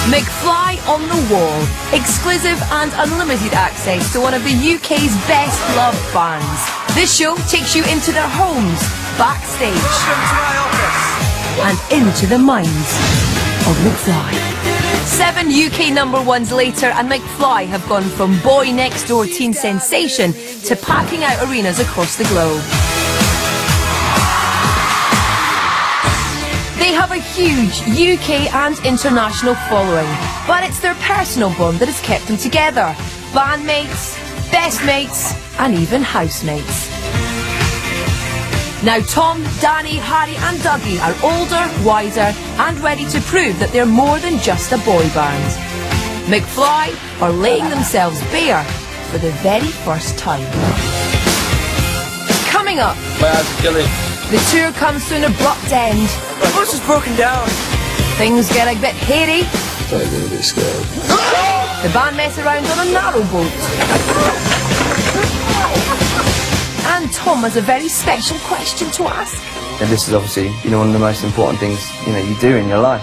McFly on the wall. Exclusive and unlimited access to one of the UK's best loved bands. This show takes you into their homes, backstage, and into the minds of McFly. 7 UK #1s later, and McFly have gone from boy next door teen sensation to packing out arenas across the globe. They have a huge UK and international following, but it's their personal bond that has kept them together. Bandmates, best mates, and even housemates. Now Tom, Danny, Harry and Dougie are older, wiser and ready to prove that they're more than just a boy band. McFly are laying themselves bare for the very first time. Coming up, the tour comes to an abrupt end. My bus is broken down. Things get a bit hairy. I'm gonna be scared. The band mess around on a narrow boat. And Tom has a very special question to ask. And this is obviously, one of the most important things, you do in your life.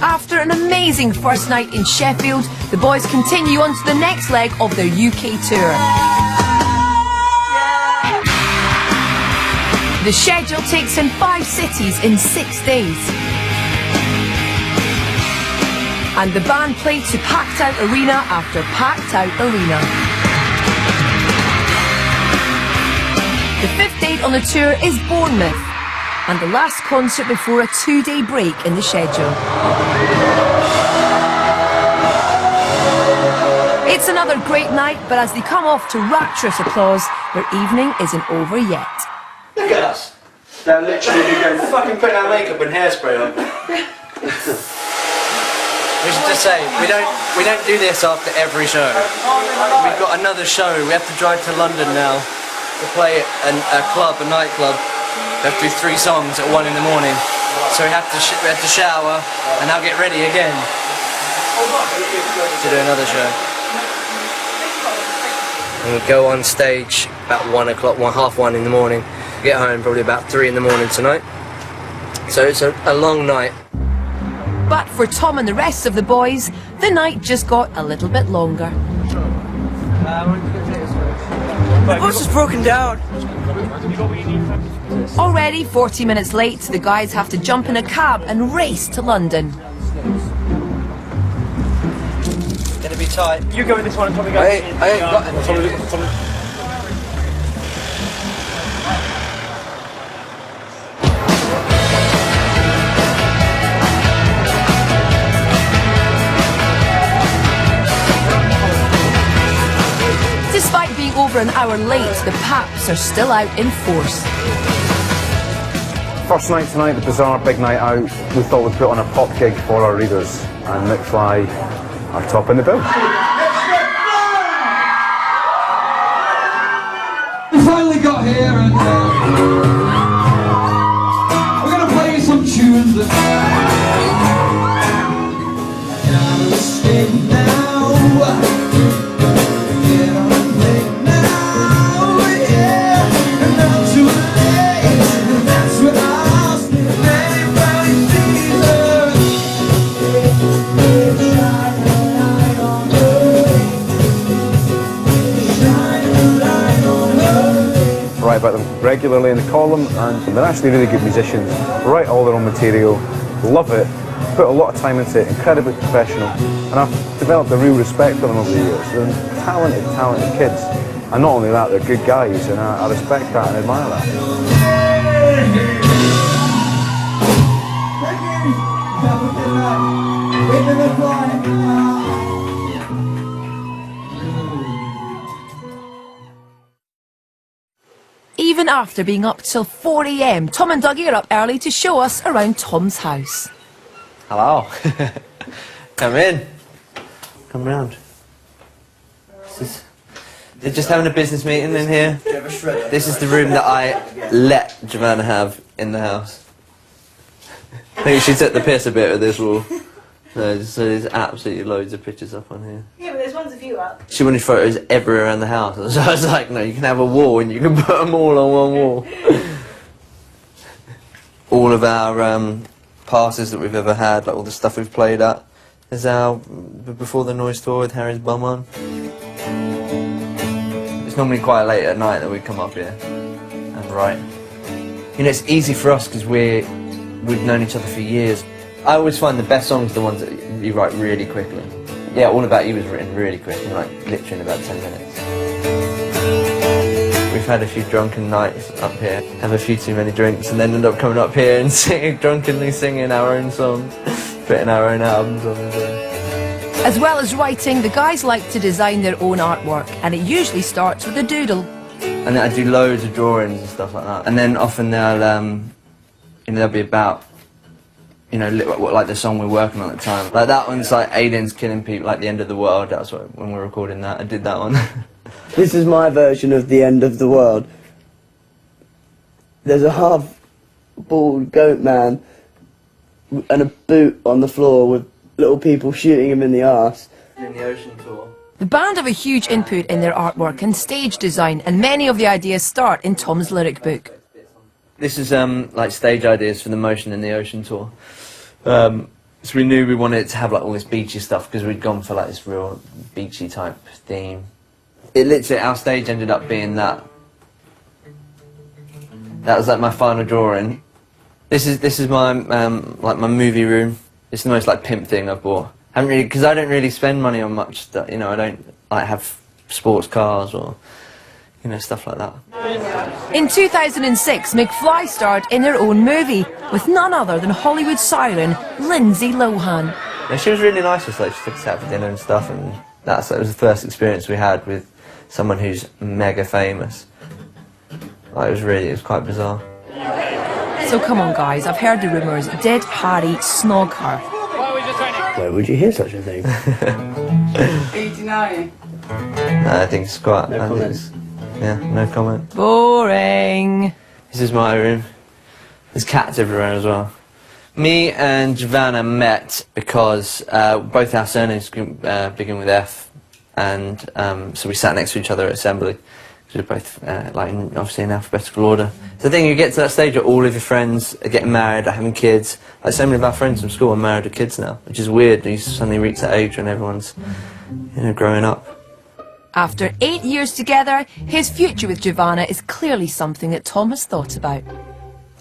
After an amazing first night in Sheffield, the boys continue on to the next leg of their UK tour. The schedule takes in 5 cities in 6 days. And the band played to packed out arena after packed out arena. The 5th date on the tour is Bournemouth, and the last concert before a 2-day break in the schedule. It's another great night, but as they come off to rapturous applause, their evening isn't over yet. Look at us. They're literally going fucking putting our makeup and hairspray on. We should just say, we don't do this after every show. We've got another show. We have to drive to London now to play a nightclub. We have to do 3 songs at 1 in the morning. So we have to shower and now get ready again to do another show. And we'll go on stage about 1 o'clock, half 1 in the morning. Get home probably about 3 in the morning tonight. So it's a long night. But for Tom and the rest of the boys, the night just got a little bit longer. My bus is broken down. Already 40 minutes late, the guys have to jump in a cab and race to London. Gonna be tight. You go in this one and Tommy goes I ain't got it. Despite being over an hour late, the Paps are still out in force. First night tonight, the bizarre big night out. We thought we'd put on a pop gig for our readers, and McFly are topping the bill. We finally got here, and we're going to play you some tunes that gotta stay now. Write about them regularly in the column, and they're actually really good musicians. Write all their own material, love it, put a lot of time into it, incredibly professional, and I've developed a real respect for them over the years. They're talented kids, and not only that, they're good guys, and I respect that and admire that. Even after being up till 4 AM, Tom and Dougie are up early to show us around Tom's house. Hello. Come in. Come round. They're just having a business meeting in here. This is the room that I let Giovanna have in the house. I think she took the piss a bit with this wall. So there's absolutely loads of pictures up on here. Yeah, but there's ones of you up. She wanted photos everywhere around the house. So I was like, no, you can have a wall and you can put them all on one wall. All of our passes that we've ever had, like all the stuff we've played at. There's our Before the Noise tour with Harry's bum on. It's normally quite late at night that we come up here and write. You know, it's easy for us because we've known each other for years. I always find the best songs are the ones that you write really quickly. Yeah, All About You was written really quick, in like literally in about 10 minutes. We've had a few drunken nights up here, have a few too many drinks, and then end up coming up here and drunkenly singing our own songs, putting our own albums on as well. As well as writing, the guys like to design their own artwork, and it usually starts with a doodle. And I do loads of drawings and stuff like that. And then often they'll be about, you know, like the song we're working on at the time. Like that one's like aliens killing people, like The End of the World. That was when we were recording that. I did that one. This is my version of The End of the World. There's a half-bald goat man and a boot on the floor with little people shooting him in the arse. In the Ocean tour. The band have a huge input in their artwork and stage design, and many of the ideas start in Tom's lyric book. This is like stage ideas for the Motion in the Ocean tour. So we knew we wanted to have like all this beachy stuff because we'd gone for like this real beachy type theme. It literally, our stage ended up being that. That was like my final drawing. This is my like my movie room. It's the most like pimp thing I've bought. I haven't really, because I don't really spend money on much stuff. You know, I don't like have sports cars or, you know, stuff like that. In 2006, McFly starred in her own movie with none other than Hollywood siren Lindsay Lohan. Yeah, she was really nice. Just like she took us out for dinner and stuff, and that was the first experience we had with someone who's mega famous. Like, it was quite bizarre. So come on guys, I've heard the rumours. Did Harry snog her? Where would you hear such a thing? 89. I think it's quite... No comment. Yeah, no comment. Boring. This is my room. There's cats everywhere as well. Me and Giovanna met because both our surnames begin with F, and so we sat next to each other at assembly. We're both like obviously in alphabetical order. So I think you get to that stage where all of your friends are getting married, are having kids. Like so many of our friends from school are married with kids now, which is weird. You suddenly reach that age when everyone's, you know, growing up. After 8 years together, his future with Giovanna is clearly something that Tom has thought about.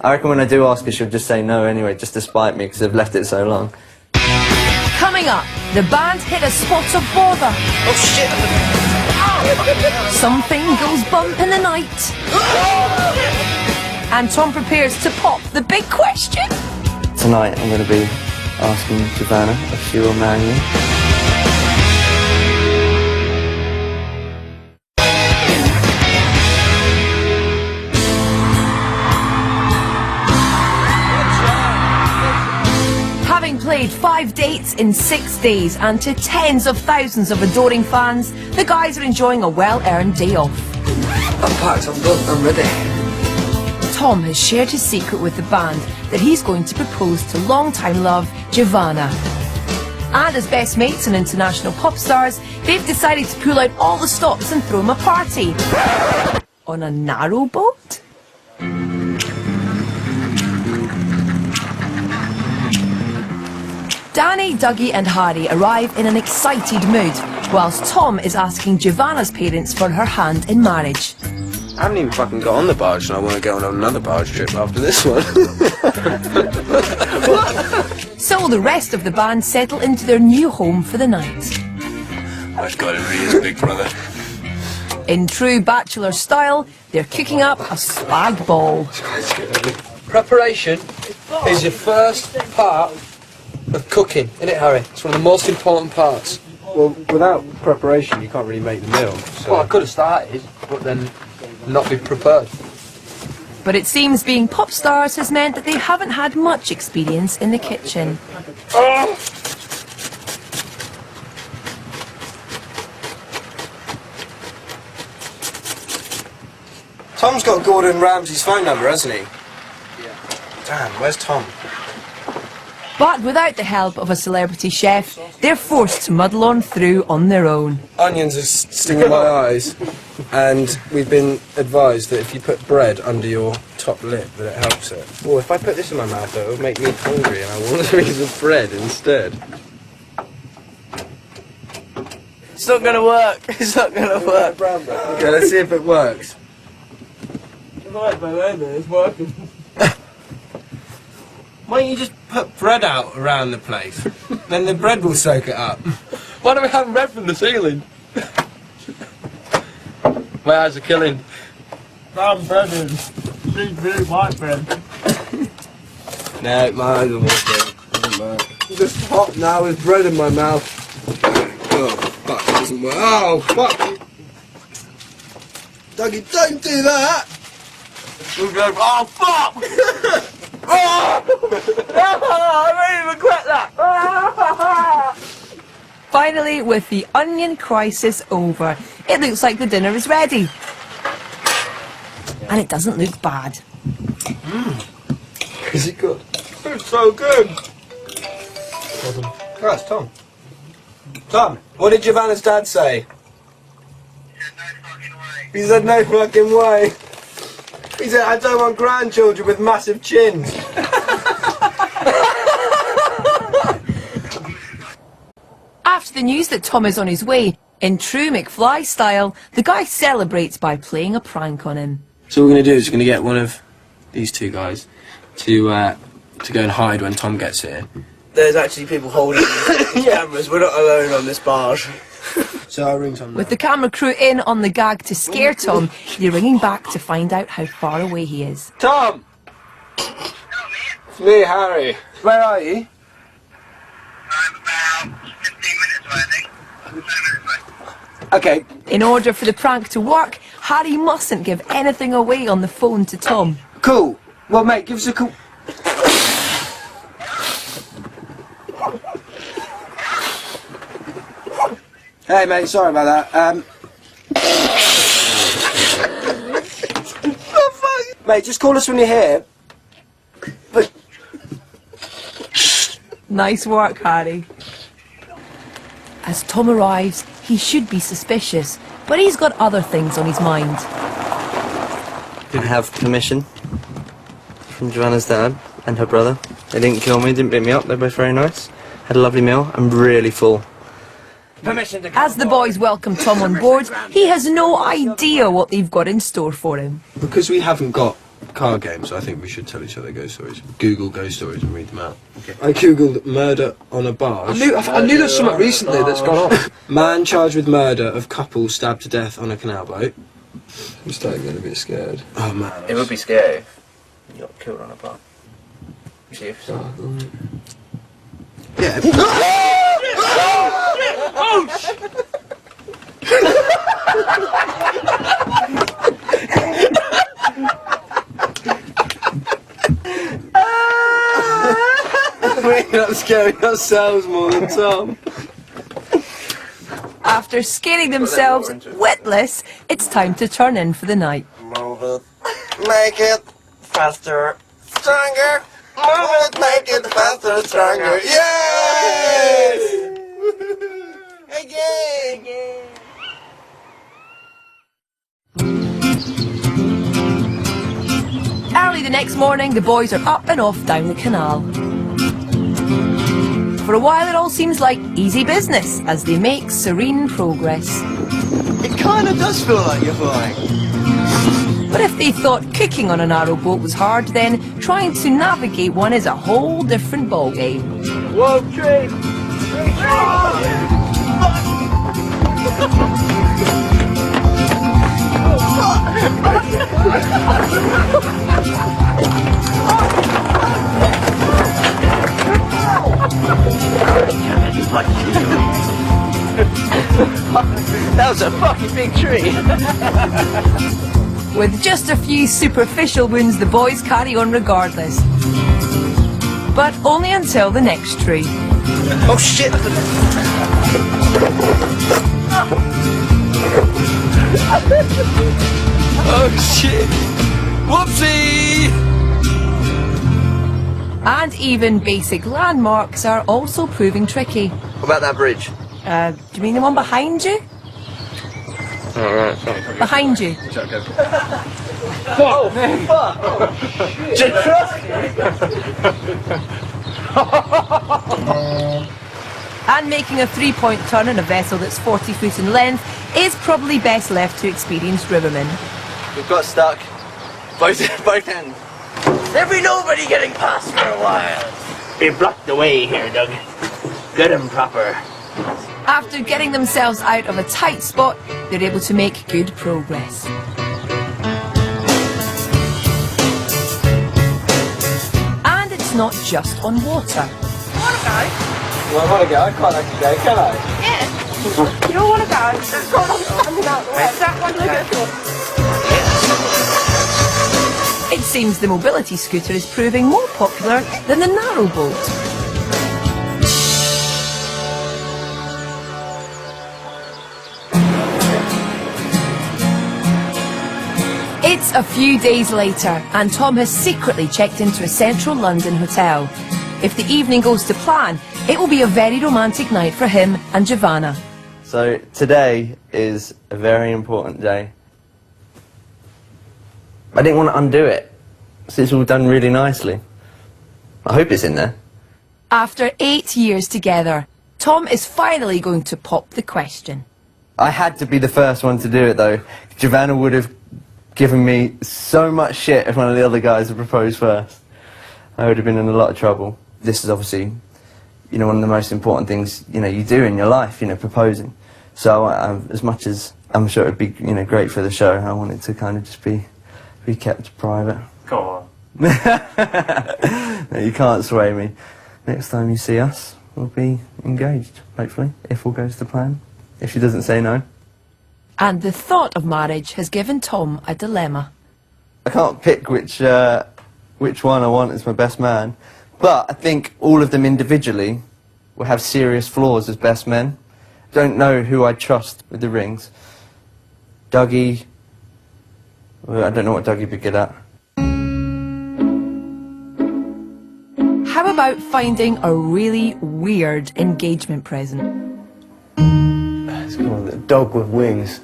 I reckon when I do ask her, she'll just say no anyway, just to spite me, because I've left it so long. Coming up, the band hit a spot of bother. Oh shit! Something goes bump in the night. And Tom prepares to pop the big question. Tonight I'm going to be asking Giovanna if she will marry me. Having played 5 dates in 6 days and to tens of thousands of adoring fans, the guys are enjoying a well-earned day off. I'm packed, I'm done, I'm ready. Tom has shared his secret with the band that he's going to propose to long-time love, Giovanna. And as best mates and international pop stars, they've decided to pull out all the stops and throw him a party. On a narrow boat? Danny, Dougie and Harry arrive in an excited mood, whilst Tom is asking Giovanna's parents for her hand in marriage. I haven't even fucking got on the barge and I want to go on another barge trip after this one. So the rest of the band settle into their new home for the night. I've got it really is, big brother. In true bachelor style, they're cooking up a spag ball. Preparation is your first part of cooking, isn't it, Harry? It's one of the most important parts. Well, without preparation, you can't really make the meal. So. Well, I could have started, but then not been prepared. But it seems being pop stars has meant that they haven't had much experience in the kitchen. Oh. Tom's got Gordon Ramsay's phone number, hasn't he? Yeah. Damn, where's Tom? But without the help of a celebrity chef, they're forced to muddle on through on their own. Onions are stinging my eyes, and we've been advised that if you put bread under your top lip, that it helps it. Well, if I put this in my mouth, though, it'll make me hungry, and I want a piece of bread instead. It's not gonna work. It's not gonna work. Okay, let's see if it works. It's working. Why don't you just put bread out around the place? Then the bread will soak it up. Why don't we have bread from the ceiling? My eyes are killing. Brown bread is really white bread. No, my eyes are watering. I'm just hot now with bread in my mouth. Oh, fuck, it doesn't work. Oh, fuck. Dougie, don't do that! Oh, fuck! I don't even regret that! Finally, with the onion crisis over, it looks like the dinner is ready. And it doesn't look bad. Is it good? It's so good! Oh, it's Tom. Tom, what did Giovanna's dad say? He said no fucking way. He said, I don't want grandchildren with massive chins. After the news that Tom is on his way, in true McFly style, the guy celebrates by playing a prank on him. So what we're going to do is we're going to get one of these two guys to go and hide when Tom gets here. There's actually people holding the cameras. We're not alone on this barge. So I'll ring Tom now. With the camera crew in on the gag to scare Tom, they're ringing back to find out how far away he is. Tom! It's me, Harry. Where are you? I'm about 15 minutes away, I think. 10 minutes away. Okay. In order for the prank to work, Harry mustn't give anything away on the phone to Tom. Cool. Well, mate, give us a call. Hey, mate, sorry about that. Mate, just call us when you're here. But Nice work, Harry. As Tom arrives, he should be suspicious, but he's got other things on his mind. Didn't have permission from Giovanna's dad and her brother. They didn't kill me, didn't beat me up, they're both very nice. Had a lovely meal, I'm really full. As the boys welcome Tom on board, he has no idea what they've got in store for him. because we haven't got card games, I think we should tell each other ghost stories. Google ghost stories and read them out. Okay. I googled murder on a barge. I knew there's something recently that's gone on. Man charged with murder of couple stabbed to death on a canal boat. I'm starting getting a bit scared. Oh man. It would be scary if you got killed on a bar. Chiefs. Yeah. We're not scaring ourselves more than Tom. After scaring themselves witless, it's time to turn in for the night. Move it. Make it faster. Stronger. Move it. Make it faster. Stronger. Yes! Again. Early the next morning, the boys are up and off down the canal. For a while, it all seems like easy business as they make serene progress. It kind of does feel like you're flying. But if they thought cooking on a narrow boat was hard, then trying to navigate one is a whole different ballgame. Whoa, tree! That was a fucking big tree. With just a few superficial wounds, the boys carry on regardless. But only until the next tree. Oh shit! Oh shit! Whoopsie! And even basic landmarks are also proving tricky. What about that bridge? Do you mean the one behind you? Oh, right, sorry. Behind you. Oh, fuck! And making a three-point turn in a vessel that's 40 foot in length is probably best left to experienced rivermen. We've got stuck. Both ends. There'll be nobody getting past for a while. We blocked the way here, Doug. Good and proper. After getting themselves out of a tight spot, they're able to make good progress. And it's not just on water. Wanna go? Well, I want to go. I can't actually go, can I? Yeah. You don't wanna go? Let's go. That one, It seems the mobility scooter is proving more popular than the narrowboat. It's a few days later, and Tom has secretly checked into a central London hotel. If the evening goes to plan, it will be a very romantic night for him and Giovanna. So today is a very important day. I didn't want to undo it, so it's all done really nicely. I hope it's in there. After 8 years together, Tom is finally going to pop the question. I had to be the first one to do it though. Giovanna would have given me so much shit if one of the other guys had proposed first. I would have been in a lot of trouble. This is obviously, you know, one of the most important things, you know, you do in your life, you know, proposing. So as much as I'm sure it'd be, you know, great for the show, I want it to kind of just be kept private. Go on. No, you can't sway me. Next time you see us, we'll be engaged, hopefully, if all goes to plan. If she doesn't say no. And the thought of marriage has given Tom a dilemma. I can't pick which one I want as my best man, but I think all of them individually will have serious flaws as best men. Don't know who I trust with the rings. Dougie, well, I don't know what Dougie would be good at. How about finding a really weird engagement present? It's called a dog with wings.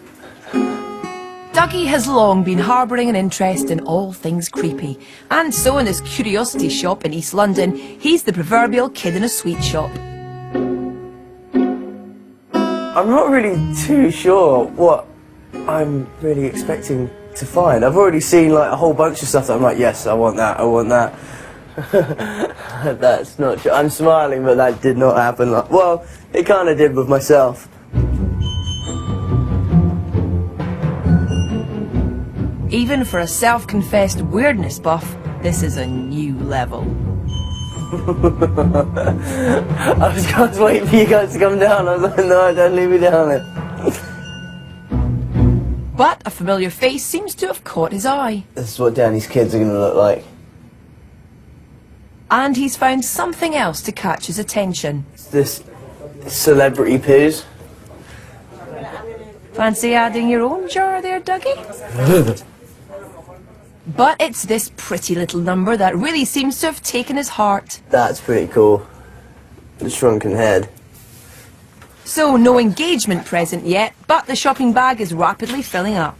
Dougie has long been harbouring an interest in all things creepy, and so in his curiosity shop in East London, he's the proverbial kid in a sweet shop. I'm not really too sure what I'm really expecting to find. I've already seen like a whole bunch of stuff that I'm like, yes, I want that, I want that. That's not true. I'm smiling, but that did not happen. Like, well, it kind of did with myself. Even for a self-confessed weirdness buff, this is a new level. I was just waiting for you guys to come down. I was like, no, don't leave me down there. But a familiar face seems to have caught his eye. This is what Danny's kids are going to look like. And he's found something else to catch his attention. It's this celebrity poos. Fancy adding your own jar there, Dougie? But it's this pretty little number that really seems to have taken his heart. That's pretty cool. The shrunken head. So no engagement present yet, but the shopping bag is rapidly filling up.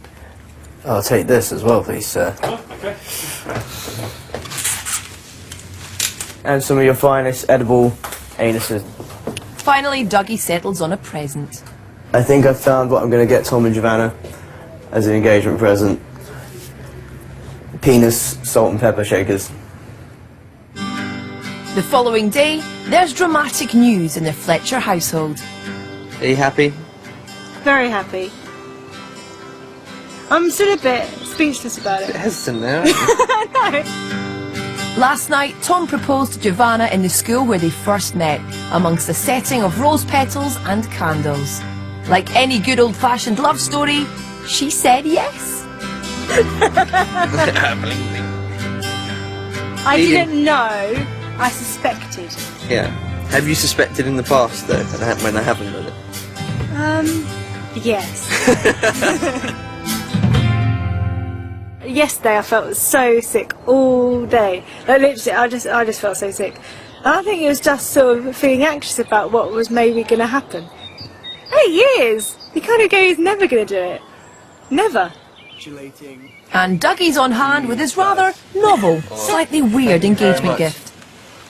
I'll take this as well, please, sir. Okay. And some of your finest edible anuses. Finally, Dougie settles on a present. I think I've found what I'm going to get Tom and Giovanna as an engagement present. Penis, salt and pepper shakers. The following day, there's dramatic news in the Fletcher household. Are you happy? Very happy. I'm still a bit speechless about A bit it. hesitant there. No. Last night, Tom proposed to Giovanna in the school where they first met, amongst a setting of rose petals and candles. Like any good old-fashioned love story, she said yes. I didn't know. I suspected. Yeah. Have you suspected in the past though, when I haven't done it? Yes. yesterday I felt so sick all day. Like literally, I just felt so sick. And I think it was just sort of feeling anxious about what was maybe going to happen. 8 years! You kind of go, he's never going to do it. Never. And Dougie's on hand with his rather novel, slightly weird engagement gift.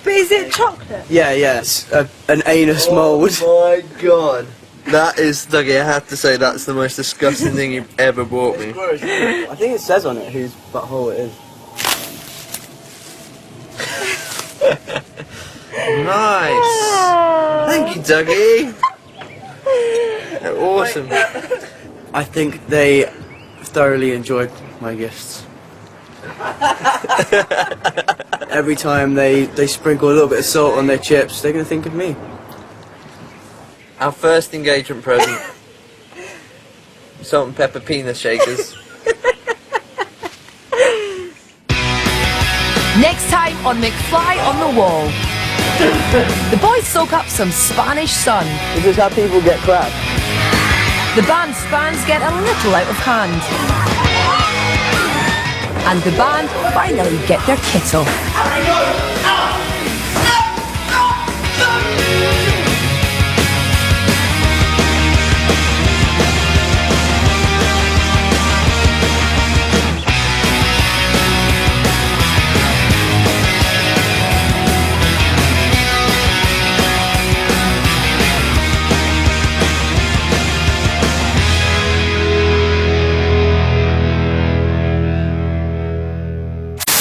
But is it chocolate? Yeah, yes. An anus mould. Oh my god. That is, Dougie, I have to say, that's the most disgusting thing you've ever bought me. I think it says on it whose butthole it is. Nice. Thank you, Dougie. They're awesome. I think they thoroughly enjoyed my gifts. Every time they sprinkle a little bit of salt on their chips, they're going to think of me. Our first engagement present. Salt and pepper peanut shakers. Next time on McFly on the Wall. The boys soak up some Spanish sun. This is how people get crap. The band spans get a little out of hand. And the band finally get their kit off.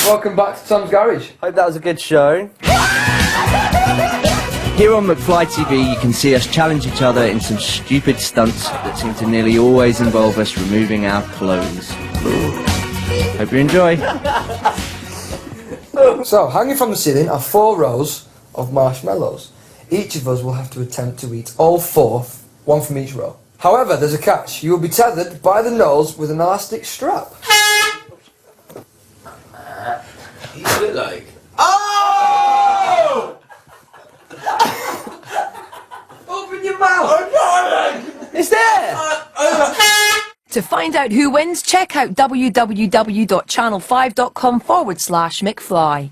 Welcome back to Tom's Garage. Hope that was a good show. Here on McFly TV, you can see us challenge each other in some stupid stunts that seem to nearly always involve us removing our clothes. Hope you enjoy. So, hanging from the ceiling are 4 rows of marshmallows. Each of us will have to attempt to eat all 4, one from each row. However, there's a catch. You will be tethered by the nose with an elastic strap. You look like... Oh! Open your mouth! It's there! To find out who wins, check out www.channel5.com/McFly.